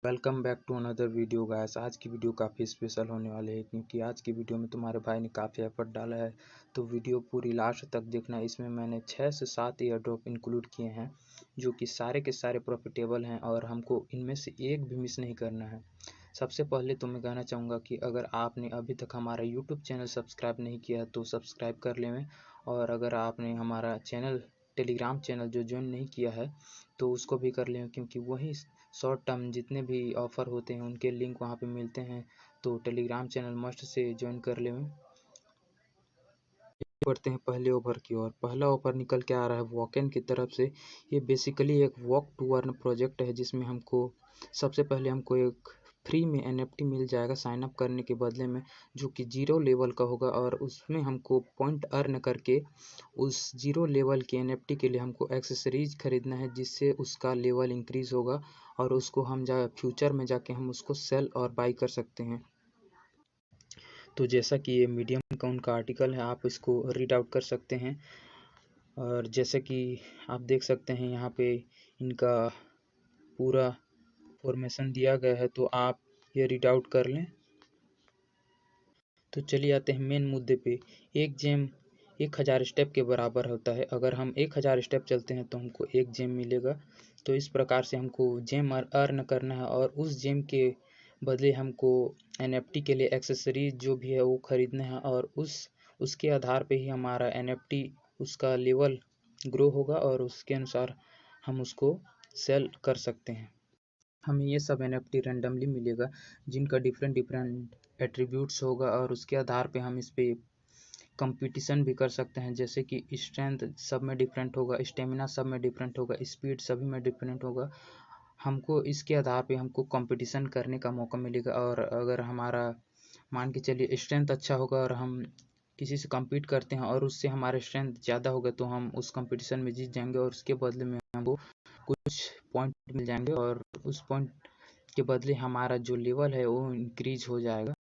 Welcome back to another video guys. आज की video काफ़ी स्पेशल होने वाली है क्योंकि आज की वीडियो में तुम्हारे भाई ने काफ़ी एफर्ट डाला है। तो वीडियो पूरी लास्ट तक देखना। इसमें मैंने 6 से 7 ईयर ड्रॉप इंक्लूड किए हैं जो कि सारे के सारे प्रॉफिटेबल हैं और हमको इनमें से एक भी मिस नहीं करना है। सबसे पहले तो मैं कहना चाहूँगा कि अगर आपने अभी तक हमारा यूट्यूब चैनल सब्सक्राइब नहीं किया तो सब्सक्राइब कर लें, और अगर आपने हमारा टेलीग्राम चैनल जो ज्वाइन नहीं किया है तो उसको भी कर लें, क्योंकि वही शॉर्ट टर्म जितने भी ऑफ़र होते हैं उनके लिंक वहाँ पे मिलते हैं। तो Telegram channel must say join कर लें। बढ़ते हैं पहले ओवर की ओर। पहला ऑफर निकल के आ रहा है वॉकइन की तरफ से। ये बेसिकली एक वॉक टू अर्न प्रोजेक्ट है जिसमें हमको सबसे पहले हमको एक फ्री में NFT मिल जाएगा साइन अप करने के बदले में, जो कि 0 लेवल का होगा और उसमें हमको पॉइंट अर्न करके उस 0 लेवल के NFT के लिए हमको एक्सेसरीज खरीदना है जिससे उसका लेवल इंक्रीज़ होगा और उसको हम फ्यूचर में जाके हम उसको सेल और बाई कर सकते हैं। तो जैसा कि ये मीडियम का उनका आर्टिकल है, आप इसको रीड आउट कर सकते हैं। और जैसे कि आप देख सकते हैं यहाँ पे इनका पूरा फॉर्मेशन दिया गया है, तो आप ये रीड आउट कर लें। तो चलिए आते हैं मेन मुद्दे पे। एक जेम 1000 स्टेप के बराबर होता है। अगर हम 1000 स्टेप चलते हैं तो हमको एक जेम मिलेगा। तो इस प्रकार से हमको जेम अर्न करना है और उस जेम के बदले हमको NFT के लिए एक्सेसरीज जो भी है वो खरीदना है और उसके आधार पे ही हमारा NFT उसका लेवल ग्रो होगा और उसके अनुसार हम उसको सेल कर सकते हैं। हमें ये सब NFT रैंडमली मिलेगा जिनका डिफरेंट एट्रीब्यूट्स होगा और उसके आधार पे हम इस पे कंपटीशन भी कर सकते हैं। जैसे कि स्ट्रेंथ सब में डिफरेंट होगा, स्टेमिना सब में डिफरेंट होगा, स्पीड सभी में डिफरेंट होगा। हमको इसके आधार पे हमको कंपटीशन करने का मौका मिलेगा। और अगर हमारा मान के चलिए स्ट्रेंथ अच्छा होगा और हम किसी से compete करते हैं और उससे हमारा स्ट्रेंथ ज़्यादा होगा तो हम उस कंपटीशन में जीत जाएंगे और उसके बदले में हमको कुछ पॉइंट मिल जाएंगे और उस पॉइंट के बदले हमारा जो लेवल है वो इंक्रीज हो जाएगा।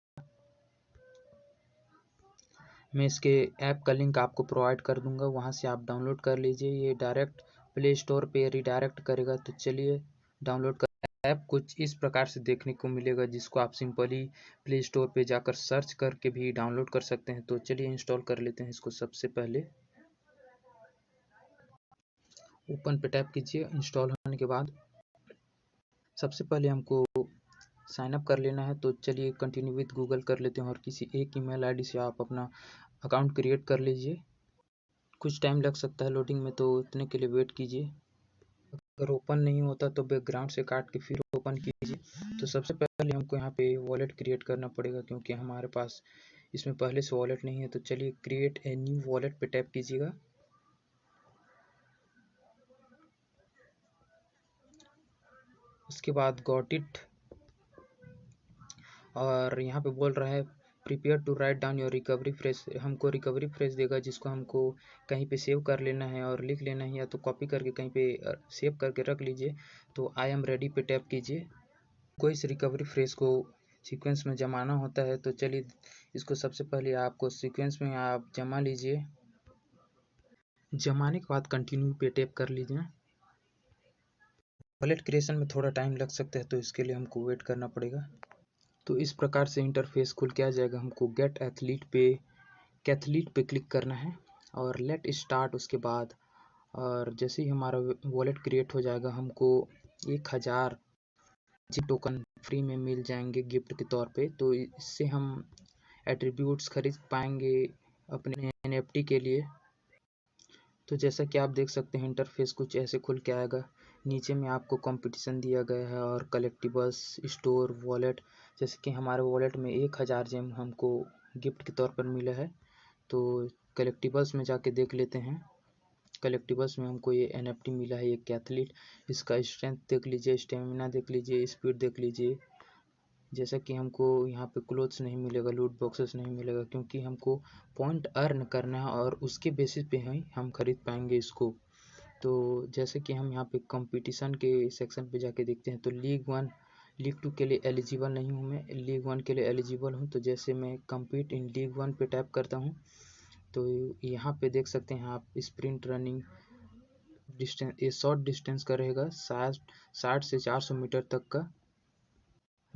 मैं इसके ऐप का लिंक आपको प्रोवाइड कर दूंगा, वहां से आप डाउनलोड कर लीजिए। ये डायरेक्ट प्ले स्टोर पे रिडायरेक्ट करेगा। तो चलिए डाउनलोड कर। ऐप कुछ इस प्रकार से देखने को मिलेगा जिसको आप सिंपली प्ले स्टोर पे जाकर सर्च करके भी डाउनलोड कर सकते हैं। तो चलिए इंस्टॉल कर लेते हैं इसको। सबसे पहले ओपन पे टैप कीजिए। इंस्टॉल होने के बाद सबसे पहले हमको साइन अप कर लेना है। तो चलिए कंटिन्यू विथ गूगल कर लेते हैं और किसी एक ईमेल आईडी से आप अपना अकाउंट क्रिएट कर लीजिए। कुछ टाइम लग सकता है लोडिंग में, तो इतने के लिए वेट कीजिए। अगर ओपन नहीं होता तो बैकग्राउंड से काट के फिर ओपन कीजिए। तो सबसे पहले हमको यहाँ पे वॉलेट क्रिएट करना पड़ेगा क्योंकि हमारे पास इसमें पहले से वॉलेट नहीं है। तो चलिए क्रिएट ए न्यू वॉलेट पे टैप कीजिएगा। उसके बाद गॉट इट, और यहाँ पे बोल रहा है prepare to write down your recovery phrase. हमको रिकवरी फ्रेज देगा जिसको हमको कहीं पे सेव कर लेना है और लिख लेना है, या तो कॉपी करके कहीं पे सेव करके रख लीजिए। तो आई एम रेडी पे टैप कीजिए। कोई इस रिकवरी फ्रेज को सीक्वेंस में जमाना होता है। तो चलिए इसको सबसे पहले आपको सीक्वेंस में आप जमा लीजिए। जमाने के बाद कंटिन्यू पे टैप कर लीजिए। वॉलेट क्रिएशन में थोड़ा टाइम लग सकता है तो इसके लिए हमको वेट करना पड़ेगा। तो इस प्रकार से इंटरफेस खुल के आ जाएगा। हमको गेट कैथलीट पे क्लिक करना है और लेट स्टार्ट उसके बाद। और जैसे ही हमारा वॉलेट क्रिएट हो जाएगा हमको 1000 टोकन फ्री में मिल जाएंगे गिफ्ट के तौर पे। तो इससे हम एट्रीब्यूट्स खरीद पाएंगे अपने NFT के लिए। तो जैसा कि आप देख सकते हैं इंटरफेस कुछ ऐसे खुल के आएगा। नीचे में आपको कंपटीशन दिया गया है और कलेक्टिबल्स, स्टोर, वॉलेट। जैसे कि हमारे वॉलेट में 1000 जेम हमको गिफ्ट के तौर पर मिला है। तो कलेक्टिबल्स में जाके देख लेते हैं। कलेक्टिबल्स में हमको ये NFT मिला है, ये कैथलीट। इसका स्ट्रेंथ देख लीजिए, स्टेमिना देख लीजिए, स्पीड देख लीजिए। जैसा कि हमको यहाँ पे क्लोथ्स नहीं मिलेगा, लूट बॉक्सेस नहीं मिलेगा, क्योंकि हमको पॉइंट अर्न करना है और उसके बेसिस पे ही हम खरीद पाएंगे इसको। तो जैसे कि हम यहाँ पे कंपटीशन के सेक्शन पे जाके देखते हैं तो लीग 1 लीग 2 के लिए एलिजिबल नहीं हूँ, मैं लीग 1 के लिए एलिजिबल हूँ। तो जैसे मैं कम्पीट इन लीग 1 पे टैप करता हूँ तो यहाँ पे देख सकते हैं आप स्प्रिंट रनिंग डिस्टेंस, ये शॉर्ट डिस्टेंस का रहेगा, 60 से 400 मीटर तक का।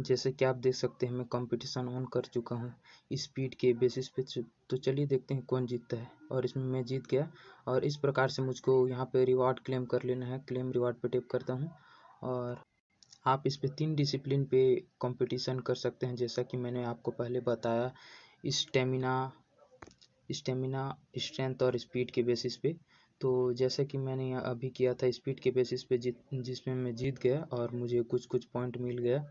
जैसे कि आप देख सकते हैं मैं कंपटीशन ऑन कर चुका हूँ स्पीड के बेसिस पे। तो चलिए देखते हैं कौन जीतता है, और इसमें मैं जीत गया। और इस प्रकार से मुझको यहाँ पे रिवॉर्ड क्लेम कर लेना है। क्लेम रिवॉर्ड पे टैप करता हूँ, और आप इस पे 3 डिसिप्लिन पे कंपटीशन कर सकते हैं, जैसा कि मैंने आपको पहले बताया, स्टेमिना, स्ट्रेंथ और स्पीड के बेसिस पे। तो जैसा कि मैंने अभी किया था स्पीड के बेसिस पे, जिसमें मैं जीत गया और मुझे कुछ पॉइंट मिल गया।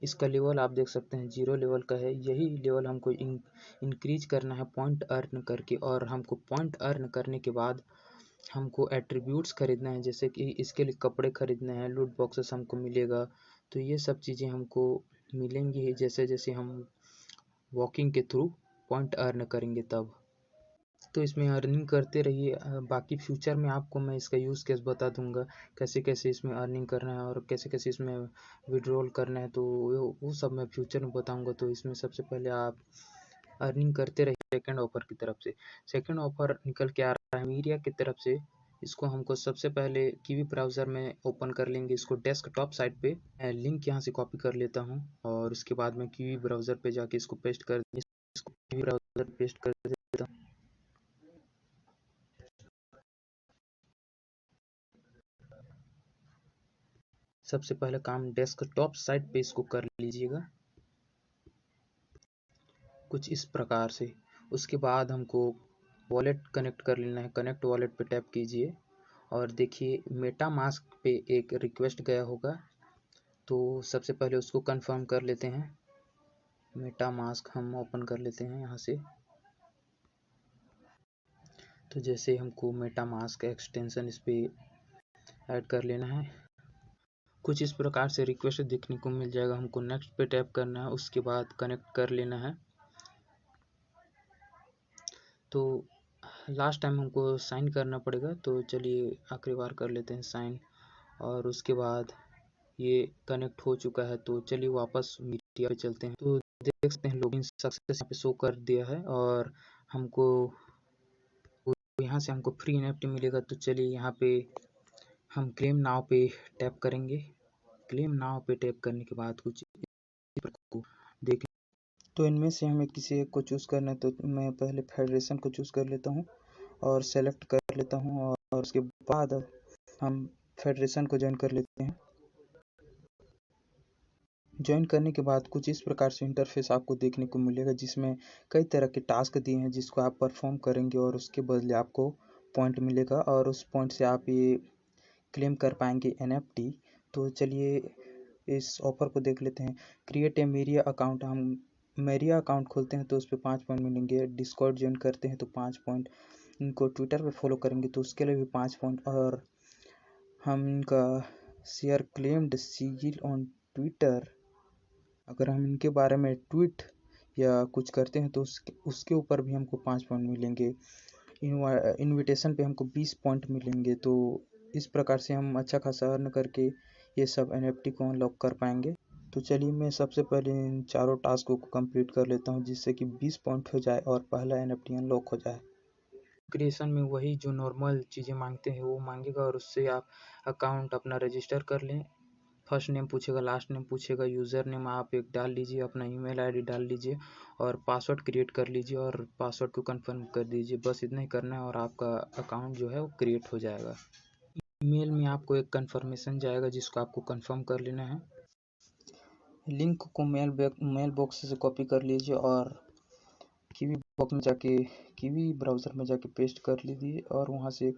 इसका लेवल आप देख सकते हैं 0 लेवल का है। यही लेवल हमको इंक्रीज करना है पॉइंट अर्न करके, और हमको पॉइंट अर्न करने के बाद हमको एट्रीब्यूट्स खरीदना है, जैसे कि इसके लिए कपड़े खरीदने हैं, लूट बॉक्सेस हमको मिलेगा। तो ये सब चीज़ें हमको मिलेंगी जैसे जैसे हम वॉकिंग के थ्रू पॉइंट अर्न करेंगे तब। तो इसमें अर्निंग करते रहिए। बाकी फ्यूचर में आपको मैं इसका यूज़ केस बता दूंगा, कैसे कैसे इसमें अर्निंग करना है और कैसे कैसे इसमें विड्रॉल करना है। तो वो सब मैं फ्यूचर में बताऊंगा। तो इसमें सबसे पहले आप अर्निंग करते रहिए सेकंड ऑफर की तरफ से। सेकंड ऑफर निकल के आ रहा है मीडिया की तरफ से। इसको हमको सबसे पहले कीवी ब्राउज़र में ओपन कर लेंगे। इसको डेस्कटॉप साइट पे लिंक यहाँ से कॉपी कर लेता हूँ, और उसके बाद मैं कीवी ब्राउज़र पे जाके इसको पेस्ट कर कीवी ब्राउज़र पेस्ट कर देता हूँ। सबसे पहले काम डेस्कटॉप साइट पे इसको कर लीजिएगा कुछ इस प्रकार से। उसके बाद हमको वॉलेट कनेक्ट कर लेना है। कनेक्ट वॉलेट पे टैप कीजिए, और देखिए मेटा मास्क पे एक रिक्वेस्ट गया होगा, तो सबसे पहले उसको कंफर्म कर लेते हैं। मेटा मास्क हम ओपन कर लेते हैं यहाँ से। तो जैसे हमको मेटा मास्क एक्सटेंशन इस पे ऐड कर लेना है। कुछ इस प्रकार से रिक्वेस्ट देखने को मिल जाएगा। हमको नेक्स्ट पे टैप करना है, उसके बाद कनेक्ट कर लेना है। तो लास्ट टाइम हमको साइन करना पड़ेगा, तो चलिए आखिरी बार कर लेते हैं साइन। और उसके बाद ये कनेक्ट हो चुका है। तो चलिए वापस मीडिया पे चलते हैं। तो देख सकते हैं लॉगिन सक्सेस यहाँ पे शो कर दिया है, और हमको यहाँ से हमको फ्री NFT मिलेगा। तो चलिए यहाँ पे हम क्लेम नाउ पे टैप करेंगे। क्लेम नाउ पे टैप करने के बाद कुछ देख, तो इनमें से हमें किसी एक को चूज़ करना है। तो मैं पहले फेडरेशन को चूज़ कर लेता हूँ और सेलेक्ट कर लेता हूँ, और उसके बाद हम फेडरेशन को ज्वाइन कर लेते हैं। ज्वाइन करने के बाद कुछ इस प्रकार से इंटरफेस आपको देखने को मिलेगा, जिसमें कई तरह के टास्क दिए हैं जिसको आप परफॉर्म करेंगे और उसके बदले आपको पॉइंट मिलेगा, और उस पॉइंट से आप ये क्लेम कर पाएंगे NFT। तो चलिए इस ऑफर को देख लेते हैं। क्रिएट ए मेरिया अकाउंट। हम मेरिया अकाउंट खोलते हैं तो उस पर 5 पॉइंट मिलेंगे। डिस्कॉर्ड ज्वाइन करते हैं तो 5 पॉइंट। इनको ट्विटर पे फॉलो करेंगे तो उसके लिए भी 5 पॉइंट। और हम इनका शेयर क्लेम्ड सिगिल ऑन ट्विटर, अगर हम इनके बारे में ट्वीट या कुछ करते हैं तो उसके ऊपर भी हमको 5 पॉइंट मिलेंगे। इनविटेशन पे हमको 20 पॉइंट मिलेंगे। तो इस प्रकार से हम अच्छा खासा अर्न करके ये सब NFT को अनलॉक कर पाएंगे। तो चलिए मैं सबसे पहले इन चारों टास्कों को कंप्लीट कर लेता हूँ, जिससे कि 20 पॉइंट हो जाए और पहला NFT अनलॉक हो जाए। क्रिएशन में वही जो नॉर्मल चीज़ें मांगते हैं वो मांगेगा, और उससे आप अकाउंट अपना रजिस्टर कर लें। फर्स्ट नेम पूछेगा, लास्ट नेम पूछेगा, यूज़र नेम आप एक डाल लीजिए, अपना ईमेल आईडी डाल लीजिए, और पासवर्ड क्रिएट कर लीजिए, और पासवर्ड को कंफर्म कर दीजिए। बस इतना ही करना है और आपका अकाउंट जो है वो क्रिएट हो जाएगा। ईमेल में आपको एक कंफर्मेशन जाएगा जिसको आपको कंफर्म कर लेना है। लिंक को मेल बॉक्स से कॉपी कर लीजिए और कीवी ब्राउज़र में जाके पेस्ट कर लीजिए, और वहाँ से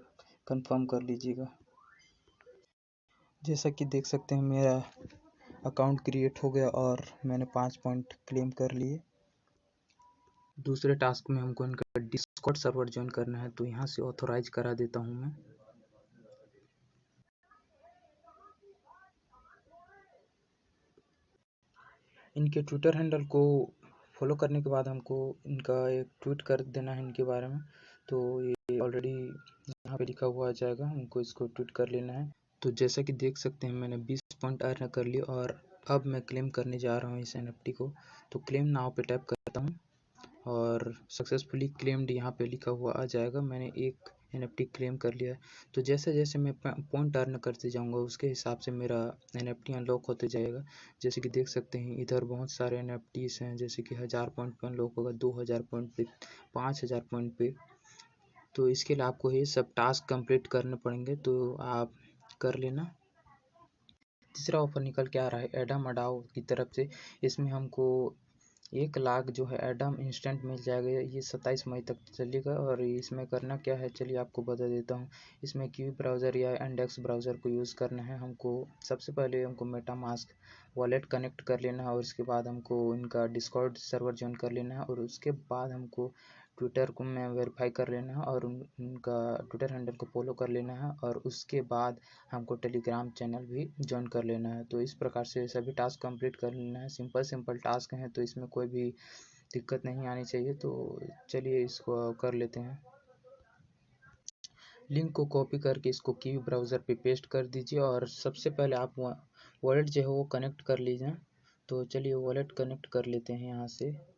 कंफर्म कर लीजिएगा। जैसा कि देख सकते हैं मेरा अकाउंट क्रिएट हो गया और मैंने 5 पॉइंट क्लेम कर लिए। दूसरे टास्क में हमको इनका डिस्कॉर्ड सर्वर ज्वाइन करना है, तो यहाँ से ऑथोराइज करा देता हूँ मैं। इनके ट्विटर हैंडल को फॉलो करने के बाद हमको इनका एक ट्वीट कर देना है इनके बारे में। तो ये ऑलरेडी यहाँ पे लिखा हुआ आ जाएगा, हमको इसको ट्वीट कर लेना है। तो जैसा कि देख सकते हैं मैंने 20 पॉइंट अर्न कर लिए, और अब मैं क्लेम करने जा रहा हूँ इस NFT को। तो क्लेम नाउ पे टैप करता हूँ, और सक्सेसफुली क्लेम्ड यहाँ पे लिखा हुआ आ जाएगा। मैंने एक NFT क्लेम कर लिया है। तो जैसे जैसे मैं पॉइंट अर्न करते जाऊंगा उसके हिसाब से मेरा NFT अनलॉक होते जाएगा। जैसे कि देख सकते हैं इधर बहुत सारे NFTs हैं, जैसे कि 1000 पॉइंट पे अनलॉक होगा, 2000 पॉइंट पे, 5000 पॉइंट पे। तो इसके लिए आपको ये सब टास्क कंप्लीट करने पड़ेंगे, तो आप कर लेना। तीसरा ऑफर निकल के आ रहा है एडम अडाओ की तरफ से। इसमें हमको 1 लाख जो है एडम इंस्टेंट मिल जाएगा। ये 27 मई तक चलेगा। और इसमें करना क्या है चलिए आपको बता देता हूँ। इसमें क्यू ब्राउज़र या इंडेक्स ब्राउज़र को यूज़ करना है हमको। सबसे पहले हमको मेटामास्क वॉलेट कनेक्ट कर लेना है, और उसके बाद हमको इनका डिस्कॉर्ड सर्वर ज्वाइन कर लेना है, और उसके बाद हमको ट्विटर को में वेरीफाई कर लेना है, और उनका ट्विटर हैंडल को फॉलो कर लेना है, और उसके बाद हमको टेलीग्राम चैनल भी ज्वाइन कर लेना है। तो इस प्रकार से सभी टास्क कंप्लीट कर लेना है। सिंपल सिंपल टास्क हैं, तो इसमें कोई भी दिक्कत नहीं आनी चाहिए। तो चलिए इसको कर लेते हैं। लिंक को कॉपी करके इसको कीवी ब्राउज़र पे पेस्ट कर दीजिए, और सबसे पहले आप वॉलेट जो है वो कनेक्ट कर लीजिए। तो चलिए वॉलेट कनेक्ट कर लेते हैं यहाँ से।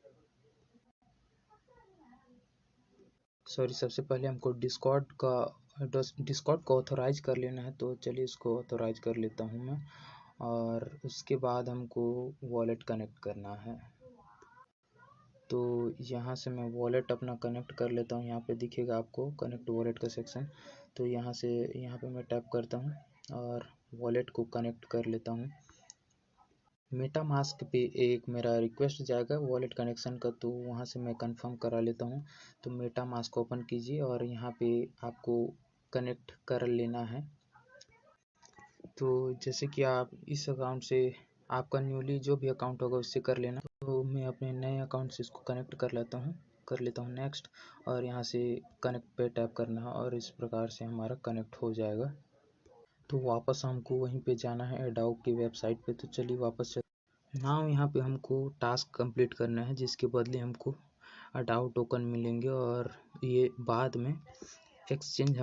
सबसे पहले हमको डिस्कॉर्ड को ऑथोराइज कर लेना है। तो चलिए इसको ऑथोराइज कर लेता हूँ मैं, और उसके बाद हमको वॉलेट कनेक्ट करना है। तो यहाँ से मैं वॉलेट अपना कनेक्ट कर लेता हूँ। यहाँ पे दिखेगा आपको कनेक्ट वॉलेट का सेक्शन। तो यहाँ पे मैं टैप करता हूँ और वॉलेट को कनेक्ट कर लेता हूँ। मेटामास्क पे एक मेरा रिक्वेस्ट जाएगा वॉलेट कनेक्शन का, तो वहाँ से मैं कंफर्म करा लेता हूँ। तो मेटामास्क ओपन कीजिए, और यहाँ पे आपको कनेक्ट कर लेना है। तो जैसे कि आप इस अकाउंट से आपका न्यूली जो भी अकाउंट होगा उससे कर लेना। तो मैं अपने नए अकाउंट से इसको कनेक्ट कर लेता हूँ नेक्स्ट, और यहाँ से कनेक्ट पे टैप करना है, और इस प्रकार से हमारा कनेक्ट हो जाएगा। तो वापस हमको वहीं पे जाना है एडाओ की वेबसाइट पे। तो चलिए वापस नाउ यहाँ पे हमको टास्क कंप्लीट करना है, जिसके बदले हमको अडाओ टोकन मिलेंगे, और ये बाद में एक्सचेंज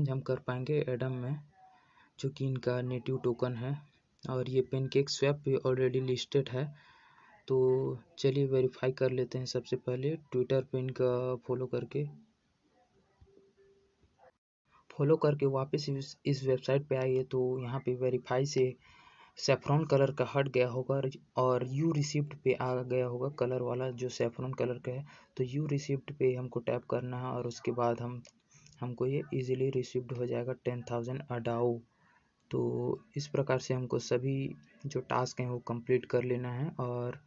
हम कर पाएंगे एडम में, जो कि इनका नेटिव टोकन है। और ये पेनकेक स्वैप पे ऑलरेडी लिस्टेड है। तो चलिए वेरीफाई कर लेते हैं। सबसे पहले ट्विटर पे इनका फॉलो करके वापस इस वेबसाइट पे आइए। तो यहाँ पे वेरीफाई से सेफ्रॉन कलर का हट गया होगा, और यू रिसिप्ट पे आ गया होगा कलर वाला जो सेफ्रॉन कलर का है। तो यू रिसिप्ट पे हमको टैप करना है, और उसके बाद हमको ये इजीली रिसिप्ट हो जाएगा 10,000 अडाओ। तो इस प्रकार से हमको सभी जो टास्क हैं वो कंप्लीट कर लेना है, और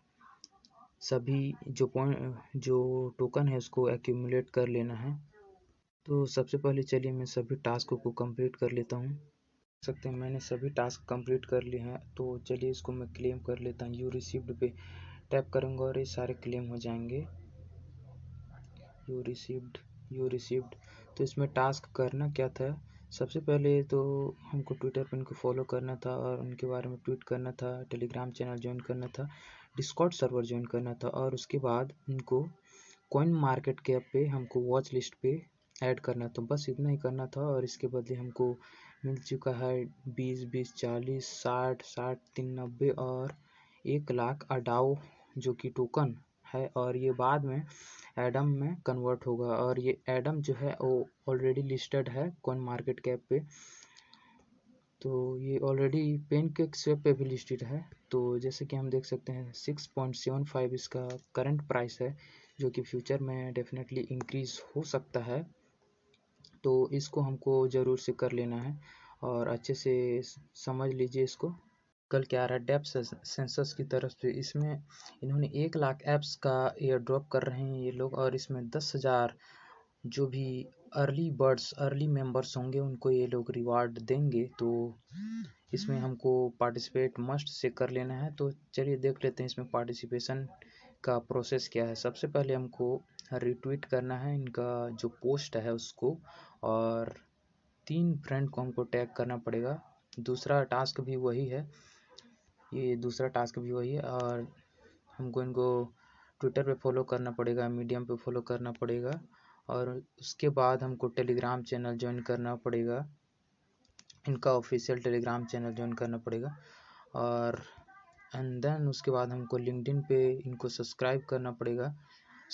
सभी जो टोकन है उसको एक्यूमुलेट कर लेना है। तो सबसे पहले चलिए मैं सभी टास्क को कंप्लीट कर लेता हूँ। देख सकते हैं मैंने सभी टास्क कंप्लीट कर लिए हैं। तो चलिए इसको मैं क्लेम कर लेता हूँ। यू रिसीव्ड पे टैप करूँगा और ये सारे क्लेम हो जाएंगे। You received. तो इसमें टास्क करना क्या था, सबसे पहले तो हमको ट्विटर पर इनको फॉलो करना था, और उनके बारे में ट्वीट करना था, टेलीग्राम चैनल ज्वाइन करना था, डिस्कॉर्ड सर्वर ज्वाइन करना था, और उसके बाद इनको कॉइन मार्केट कैप पे हमको वॉच लिस्ट पे ऐड करना था। बस इतना ही करना था, और इसके बदले हमको मिल चुका है 20, 40, 60, 390 और 1 लाख अडाओ जो कि टोकन है। और ये बाद में एडम में कन्वर्ट होगा, और ये एडम जो है वो ऑलरेडी लिस्टेड है कॉइन मार्केट कैप पे। तो ये ऑलरेडी पेनकेक स्वैप पे भी लिस्टेड है। तो जैसे कि हम देख सकते हैं 6.75 इसका करंट प्राइस है, जो कि फ्यूचर में डेफिनेटली इंक्रीज हो सकता है। तो इसको हमको ज़रूर से कर लेना है, और अच्छे से समझ लीजिए इसको। कल क्या आ रहा है डेप सेंसस की तरफ से, इसमें इन्होंने 1 लाख ऐप्स का एयर ड्रॉप कर रहे हैं ये लोग, और इसमें 10,000 जो भी अर्ली मेंबर्स होंगे उनको ये लोग रिवार्ड देंगे। तो इसमें हमको पार्टिसिपेट मस्ट से कर लेना है। तो चलिए देख लेते हैं इसमें पार्टिसिपेशन का प्रोसेस क्या है। सबसे पहले हमको रिट्वीट करना है इनका जो पोस्ट है उसको, और 3 फ्रेंड को हमको टैग करना पड़ेगा। दूसरा टास्क भी वही है, और हमको इनको ट्विटर पे फॉलो करना पड़ेगा, मीडियम पे फॉलो करना पड़ेगा, और उसके बाद हमको टेलीग्राम चैनल ज्वाइन करना पड़ेगा, इनका ऑफिशियल टेलीग्राम चैनल ज्वाइन करना पड़ेगा। और एंड देन उसके बाद हमको लिंक्डइन पे इनको सब्सक्राइब करना पड़ेगा,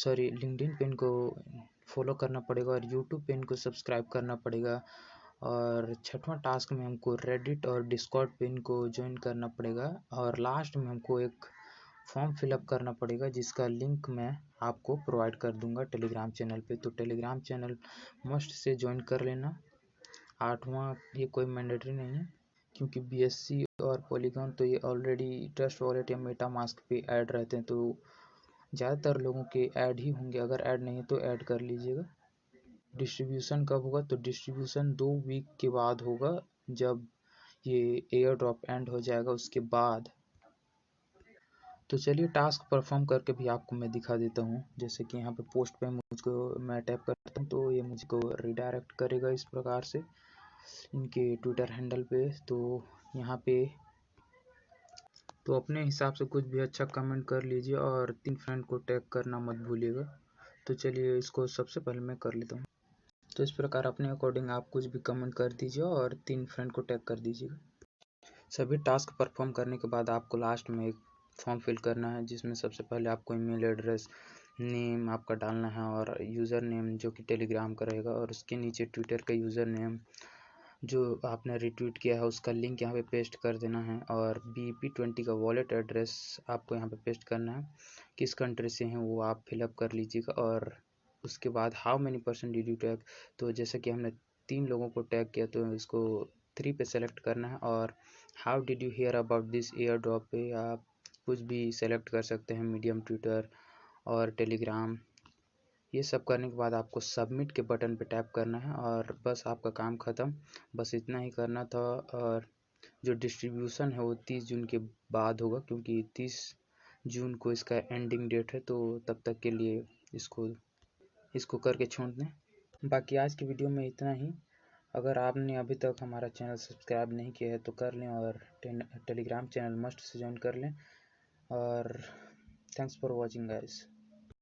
लिंक्डइन पे इनको फॉलो करना पड़ेगा और यूट्यूब पे इनको सब्सक्राइब करना पड़ेगा। और छठवां टास्क में हमको रेडिट और डिस्कॉर्ड पे इनको ज्वाइन करना पड़ेगा। और लास्ट में हमको एक फॉर्म फिलअप करना पड़ेगा जिसका लिंक मैं आपको प्रोवाइड कर दूंगा टेलीग्राम चैनल पे। तो Telegram channel must say join कर लेना। 8वां ये कोई मैंडेटरी नहीं है, क्योंकि BSC और पॉलीगॉन तो ये ऑलरेडी ट्रस्ट वॉलेट या मेटामास्क पे ऐड रहते हैं, तो ज़्यादातर लोगों के ऐड ही होंगे। अगर ऐड नहीं है तो ऐड कर लीजिएगा। डिस्ट्रीब्यूशन कब होगा? तो डिस्ट्रीब्यूशन 2 वीक के बाद होगा, जब ये एयर ड्रॉप एंड हो जाएगा उसके बाद। तो चलिए टास्क परफॉर्म करके भी आपको मैं दिखा देता हूँ। जैसे कि यहाँ पे पोस्ट पे मुझको मैं टैप करता हूँ तो ये मुझको रिडायरेक्ट करेगा इस प्रकार से इनके ट्विटर हैंडल पे। तो यहाँ पे तो अपने हिसाब से कुछ भी अच्छा कमेंट कर लीजिए और 3 फ्रेंड को टैग करना मत भूलिएगा। तो चलिए इसको सबसे पहले मैं कर लेता हूँ। तो इस प्रकार अपने अकॉर्डिंग आप कुछ भी कमेंट कर दीजिए और 3 फ्रेंड को टैग कर दीजिएगा। सभी टास्क परफॉर्म करने के बाद आपको लास्ट में एक फॉर्म फिल करना है, जिसमें सबसे पहले आपको ईमेल एड्रेस, नेम आपका डालना है और यूज़र नेम जो कि टेलीग्राम का रहेगा, और उसके नीचे ट्विटर का यूज़र नेम जो आपने रिट्वीट किया है उसका लिंक यहाँ पे पेस्ट कर देना है। और BEP20 का वॉलेट एड्रेस आपको यहाँ पे पेस्ट करना है, किस कंट्री से हैं वो आप फिलअप कर लीजिएगा। और उसके बाद how many person did you tag, तो जैसे कि हमने 3 लोगों को टैग किया तो इसको 3 पे सेलेक्ट करना है। और how did you here about this air drop पे आप कुछ भी सेलेक्ट कर सकते हैं, मीडियम, ट्विटर और टेलीग्राम। ये सब करने के बाद आपको सबमिट के बटन पे टैप करना है और बस आपका काम ख़त्म। बस इतना ही करना था। और जो डिस्ट्रीब्यूशन है वो 30 जून के बाद होगा, क्योंकि 30 जून को इसका एंडिंग डेट है। तो तब तक के लिए इसको करके छोड़ दें। बाकी आज की वीडियो में इतना ही। अगर आपने अभी तक हमारा चैनल सब्सक्राइब नहीं किया है तो कर लें और Telegram channel must say join कर लें। और थैंक्स फॉर वॉचिंग गाइस।